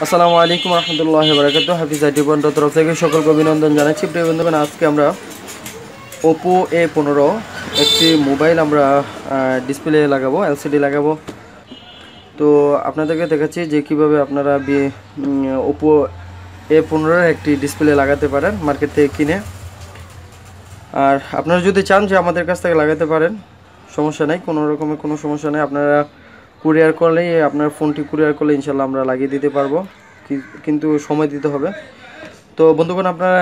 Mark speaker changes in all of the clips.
Speaker 1: আসসালামু আলাইকুম রহমতুল্লাহি ওয়া বারাকাতুহু। হাফিজ আইটি পয়েন্টের তরফ থেকে সকলকে অভিনন্দন জানাচ্ছি। প্রিয় বন্ধুগণ, আজকে আমরা Oppo A15 একটি মোবাইল আমরা ডিসপ্লে লাগাবো, এলসিডি লাগাবো। তো আপনাদেরকে দেখাচ্ছি যে কিভাবে আপনারা Oppo A15 একটি ডিসপ্লে লাগাতে পারেন মার্কেট থেকে কিনে। আর আপনারা যদি চান যে আমাদের কাছ থেকে লাগাতে পারেন, সমস্যা নেই, কোনো রকমের কোনো সমস্যা নেই। আপনারা কুরিয়ার করলেই, আপনার ফোনটি কুরিয়ার করলে ইনশাল্লাহ আমরা লাগিয়ে দিতে পারবো, কিন্তু সময় দিতে হবে। তো বন্ধুগণ, আপনারা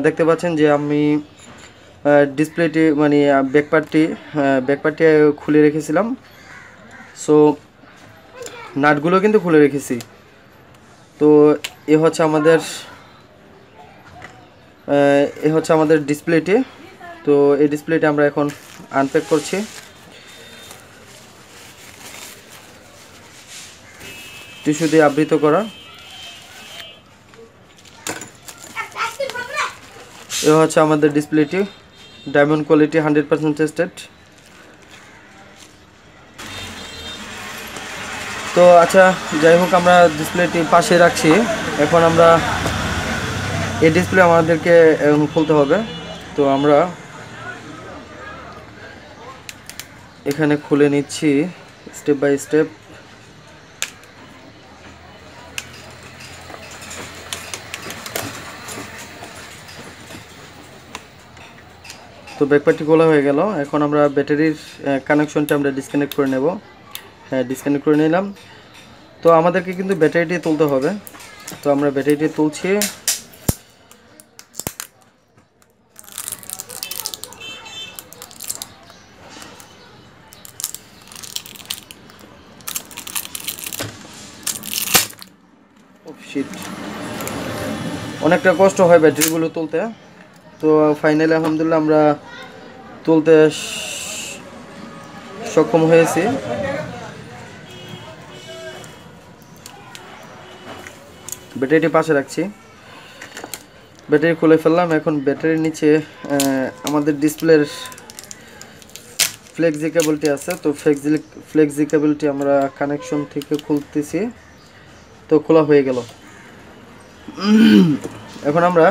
Speaker 1: দেখতে পাচ্ছেন যে আমি ডিসপ্লেটি মানে ব্যাকপার্টটি খুলে রেখেছিলাম। সো নাটগুলো কিন্তু খুলে রেখেছি। তো এ হচ্ছে আমাদের ডিসপ্লেটি। তো এই ডিসপ্লেটি আমরা এখন আনপ্যাক করছি। টিস্যু দিয়ে আবৃত করা। এ হচ্ছে আমাদের ডিসপ্লেটি, ডায়মন্ড কোয়ালিটি, 100% টেস্টেড। তো আচ্ছা, যাই হোক, আমরা ডিসপ্লেটি পাশে রাখছি। এখন আমরা এই ডিসপ্লে আমাদেরকে খুলতে হবে। তো আমরা এখানে খুলে নিচ্ছি স্টেপ বাই স্টেপ। তো ব্যাকপার্টটি খোলা হয়ে গেল। এখন আমরা ব্যাটারির কানেকশনটা আমরা ডিসকানেক্ট করে নেব। হ্যাঁ, ডিসকানেক্ট করে নিলাম। তো আমাদেরকে কিন্তু ব্যাটারিটি তুলতে হবে। তো আমরা ব্যাটারিটি তুলছি। অনেকটা কষ্ট হয় ব্যাটারিগুলো তুলতে। তো ফাইনালি আলহামদুলিল্লাহ আমরা তুলতে সক্ষম হয়েছি। ব্যাটারিটি পাশে রাখছি, ব্যাটারি খুলে ফেললাম। এখন ব্যাটারির নিচে আমাদের ডিসপ্লের ফ্লেক্সি কেবলটি আছে। তো ফ্লেক্সি কেবলটি আমরা কানেকশন থেকে খুলতেছি। তো খোলা হয়ে গেল। এখন আমরা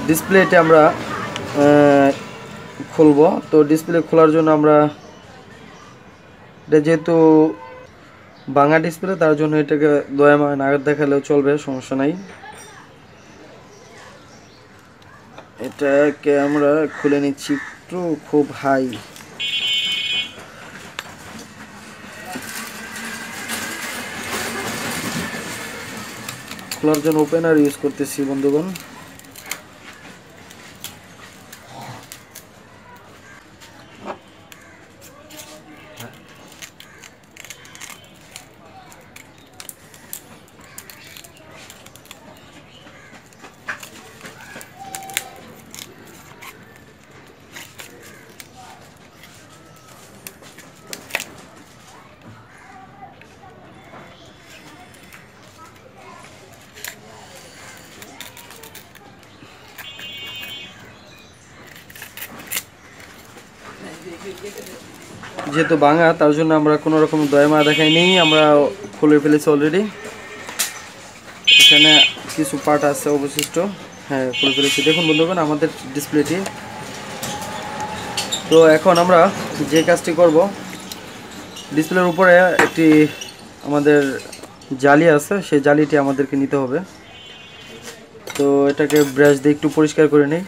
Speaker 1: ডিসপ্লেটি আমরা খুলব। তো ডিসপ্লে খোলার জন্য আমরা এটা যেহেতু ভাঙা ডিসপ্লে, তার জন্য এটাকে দয়াময় নাগাদ দেখালেও চলবে, সমস্যা নাই। এটাকে আমরা খুলে নিচ্ছি একটু, খুব হাই। খোলার জন্য ওপেনার ইউজ করতেছি বন্ধুগণ। যেহেতু ভাঙা, তার জন্য আমরা কোনো রকম দয়ামা দেখাইনি, আমরা খুলে ফেলেছি অলরেডি। এখানে কিছু পার্ট আছে অবশিষ্ট, হ্যাঁ খুলে ফেলেছি। দেখুন বন্ধুগণ আমাদের ডিসপ্লেটি। তো এখন আমরা যে কাজটি করব, ডিসপ্লের উপরে একটি আমাদের জালি আছে, সেই জালিটি আমাদেরকে নিতে হবে। তো এটাকে ব্রাশ দিয়ে একটু পরিষ্কার করে নিই,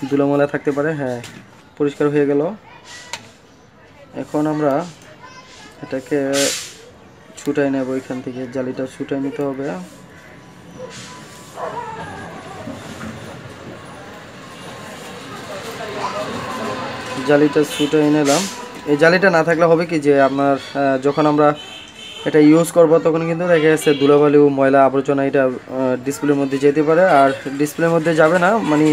Speaker 1: ধুলোময়লা থাকতে পারে। হ্যাঁ, পরিষ্কার হয়ে গেল। এখন আমরা এটাকে ছুটাই নেব, এখান থেকে জালিটা ছুটাই নিতে হবে। জালিটা ছুটাই নিলাম। এই জালিটা না থাকলে হবে কি, যে আপনার যখন আমরা এটা ইউজ করব তখন কিন্তু দেখা যাচ্ছে ধুলাবালি, ময়লা, আবর্জনা এটা ডিসপ্লের মধ্যে যেতে পারে। আর ডিসপ্লের মধ্যে যাবে না, মানে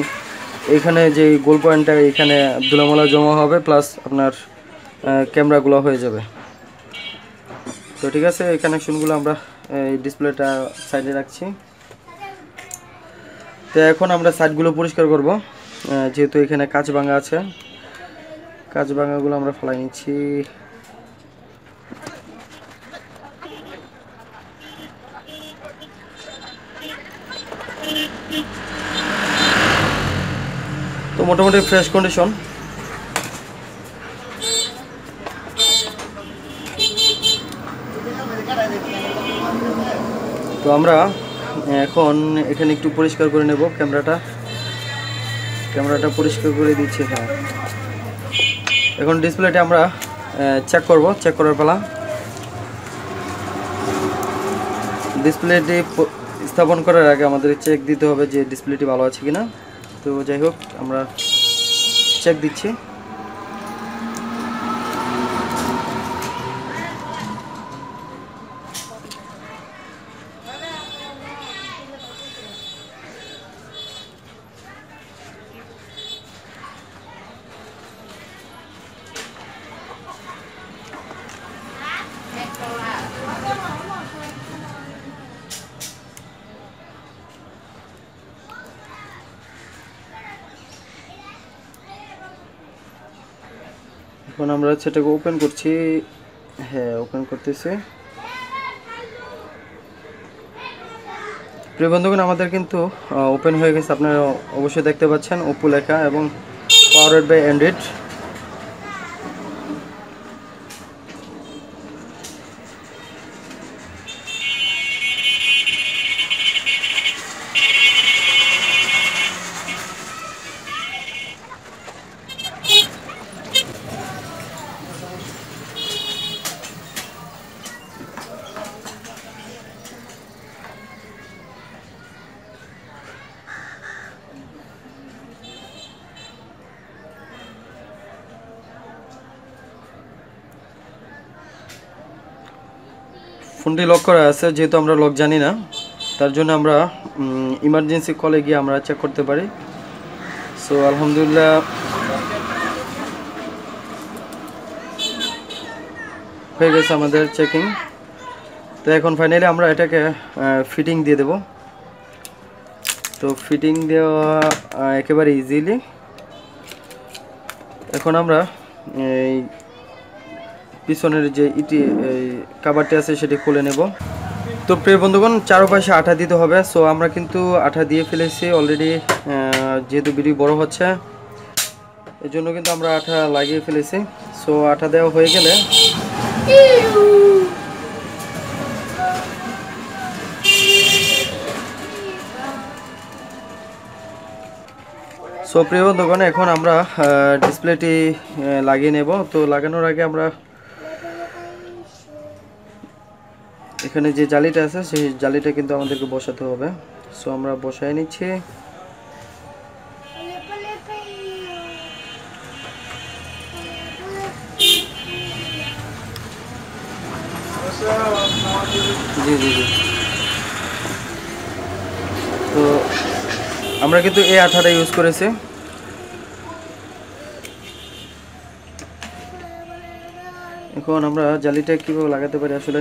Speaker 1: এখানে যে গোল পয়েন্টটা, এখানে ধুলাময়লা জমা হবে, প্লাস আপনার ক্যামেরাগুলো হয়ে যাবে। তো ঠিক আছে, এই কানেকশনগুলো আমরা এই ডিসপ্লেটা সাইডে রাখছি। তো এখন আমরা সাইডগুলো পরিষ্কার করব, যেহেতু এখানে কাঁচ ভাঙা আছে। কাঁচ ভাঙাগুলো আমরা ফেলাই নিচ্ছি। মোটামুটি ফ্রেশ কন্ডিশন। তো আমরা এখন এখানে একটু পরিষ্কার করে নেব ক্যামেরাটা পরিষ্কার করে দিচ্ছি। হ্যাঁ, এখন ডিসপ্লেটা আমরা চেক করার পালা। ডিসপ্লেটি স্থাপন করার আগে আমাদের চেক দিতে হবে যে ডিসপ্লেটি ভালো আছে কিনা। তো যাই হোক, আমরা চেক দিচ্ছি। এখন আমরা সেটাকে ওপেন করছি। হ্যাঁ, ওপেন করতেছি। প্রিয় বন্ধুগণ, আমাদের কিন্তু ওপেন হয়ে গেছে। আপনারা অবশ্যই দেখতে পাচ্ছেন ওপো লেখা এবং পাওয়ারড বাই অ্যান্ড্রয়েড। ফোনটি লক করা আছে, যেহেতু আমরা লক জানি না, তার জন্য আমরা ইমার্জেন্সি কলে গিয়ে আমরা চেক করতে পারি। সো আলহামদুলিল্লাহ হয়ে গেছে আমাদের চেকিং। তো এখন ফাইনালি আমরা এটাকে ফিটিং দিয়ে দেব। তো ফিটিং দেওয়া একেবারে ইজিলি। এখন আমরা এই পিছনের যে কাভারটি আছে সেটি খুলে নেব। তো প্রিয় বন্ধুগণ, চারপাশে আঠা দিতে হবে। সো আমরা কিন্তু আঠা দিয়ে ফেলেছি অলরেডি, যেহেতু ভিডিও বড় হচ্ছে এই জন্য কিন্তু আমরা আঠা লাগিয়ে ফেলেছি। সো আঠা দেওয়া হয়ে গেলে প্রিয় বন্ধুগণ, এখন আমরা ডিসপ্লেটি লাগিয়ে নেব। তো লাগানোর আগে আমরা এখানে যে জালিটা আছে সেই জালিটা কিন্তু আমাদেরকে বসাতে হবে। সো আমরা বসাই নিচ্ছি। জি জি জি। তো আমরা কিন্তু এই আঠাটা ইউজ করেছি। এখন আমরা জালিটা কীভাবে লাগাতে পারি, আসলে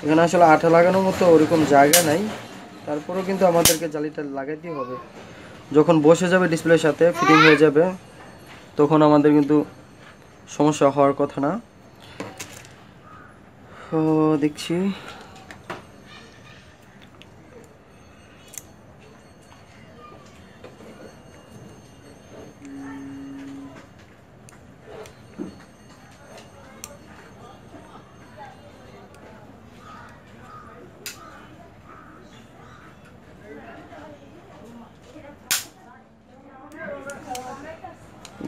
Speaker 1: এখানে আসলে আঠা লাগানোর মতো ওরকম জায়গা নাই, তারপরেও কিন্তু আমাদেরকে জালিটা লাগাইতেই হবে। যখন বসে যাবে ডিসপ্লের সাথে ফিটিং হয়ে যাবে, তখন আমাদের কিন্তু সমস্যা হওয়ার কথা না। তো দেখছি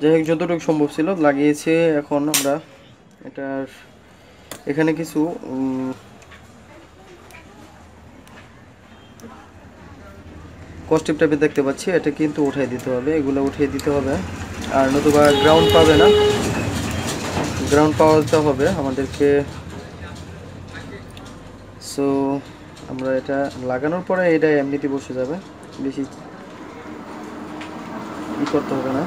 Speaker 1: যাই হোক, যতটুকু সম্ভব ছিল লাগিয়েছি। এখন আমরা এটার এখানে কিছু কস্টিপ টাইপের দেখতে পাচ্ছি, এটা কিন্তু উঠাই দিতে হবে। এগুলো উঠিয়ে দিতে হবে, আর নতুবা গ্রাউন্ড পাবে না। গ্রাউন্ড পাওয়াতে হবে আমাদেরকে। সো আমরা এটা লাগানোর পরে এটা এমনিতে বসে যাবে, বেশি ই করতে হবে না।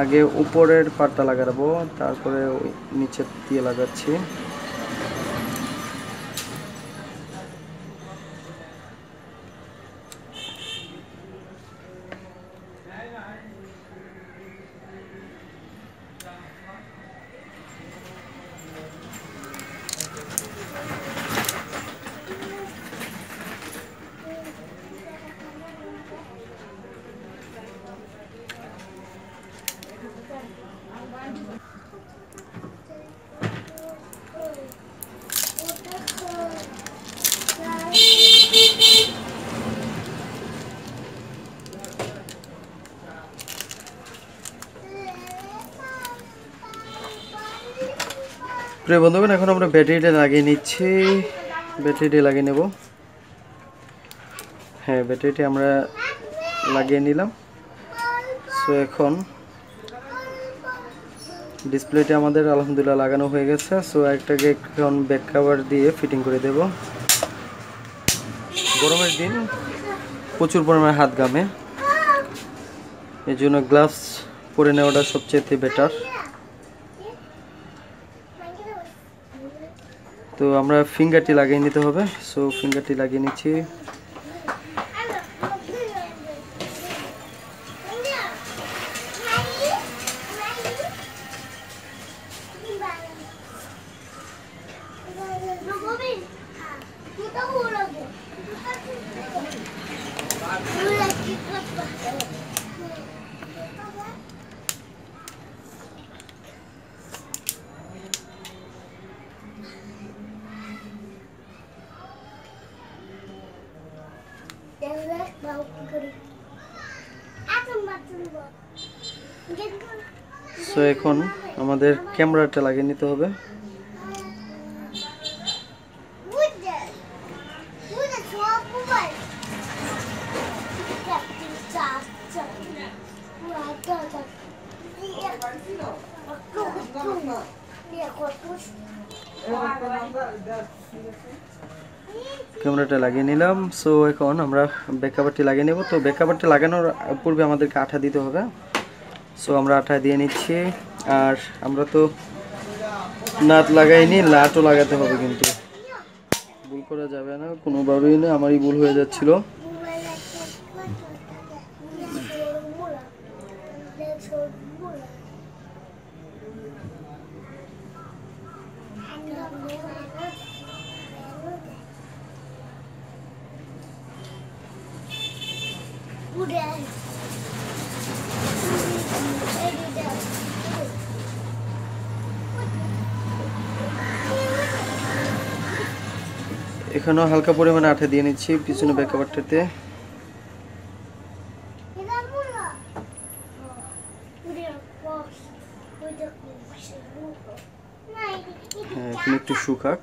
Speaker 1: আগে উপরের পার্টটা লাগাবো, তারপরে নিচের দিয়ে লাগাচ্ছি। প্রিয় বন্ধুগণ, এখন আমরা ব্যাটারিটা লাগিয়ে নিচ্ছি। ব্যাটারিটি লাগিয়ে নেব। হ্যাঁ, ব্যাটারিটি আমরা লাগিয়ে নিলাম। সো এখন ডিসপ্লেটি আমাদের আলহামদুলিল্লাহ লাগানো হয়ে গেছে। সো একটাকে এখন ব্যাক কভার দিয়ে ফিটিং করে দেব। গরমের দিন প্রচুর পরিমাণে হাত ঘামে, এই জন্য গ্লাভস পরে নেওয়াটা সবচেয়ে বেটার। তো আমরা ফিঙ্গারটি লাগিয়ে নিতে হবে। সো ফিঙ্গারটি লাগিয়ে নিচ্ছি। সো এখন আমাদের ক্যামেরাটা লাগিয়ে নিতে হবে। ক্যামেরাটা লাগিয়ে নিলাম। সো এখন আমরা ব্যাক কভারটি লাগিয়ে নেব। তো ব্যাক কভারটি লাগানোর পূর্বে আমাদেরকে আঠা দিতে হবে। সো আমরা আঠা দিয়ে নিচ্ছি। আর আমরা তো নাট লাগাইনি, নাটও লাগাতে হবে, কিন্তু ভুল করা যাবে না কোনোভাবেই না। আমারই ভুল হয়ে যাচ্ছিল। এখানেও হালকা পরিমাণে আঠা দিয়ে নিচ্ছি পিছনে ব্যাক কভারটাতে। হ্যাঁ, এখন একটু শুকাক।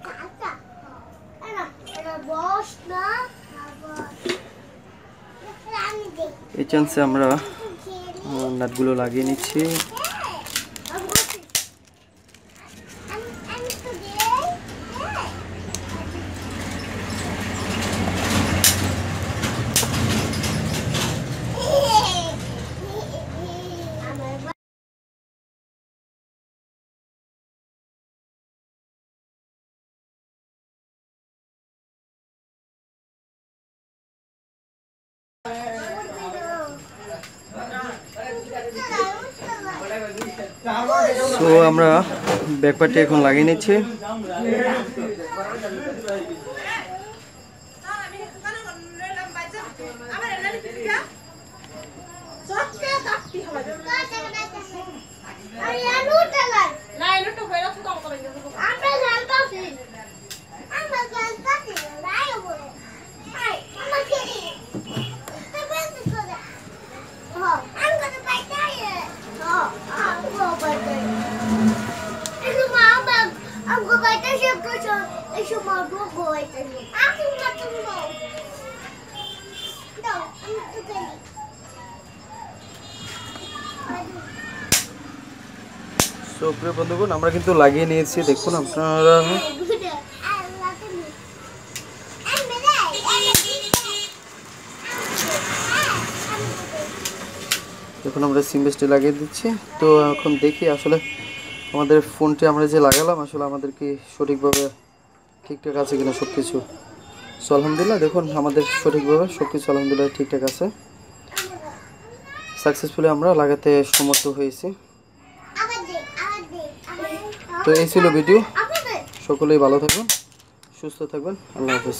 Speaker 1: এই চান্সে আমরা নাটগুলো লাগিয়ে নিচ্ছি। তো আমরা ব্যাকপার্টটি এখন লাগিয়ে নিচ্ছি। তো প্রিয় বন্ধুগণ, আমরা কিন্তু লাগিয়ে নিয়েছি, দেখুন আপনারা। এখন আমরা সিম বেসটি লাগিয়ে দিচ্ছি। তো এখন দেখি আসলে আমাদের ফোনটি আমরা যে লাগালাম আসলে আমাদের কি সঠিকভাবে ঠিকঠাক আছে কিনা সব কিছু। সো আলহামদুলিল্লাহ, দেখুন আমাদের সঠিকভাবে সব কিছু আলহামদুলিল্লাহ ঠিকঠাক আছে। সাকসেসফুলি আমরা লাগাতে সমর্থ হয়েছি। তো এই ছিল ভিডিও। সকলেই ভালো থাকবেন, সুস্থ থাকবেন। আল্লাহ হাফেজ।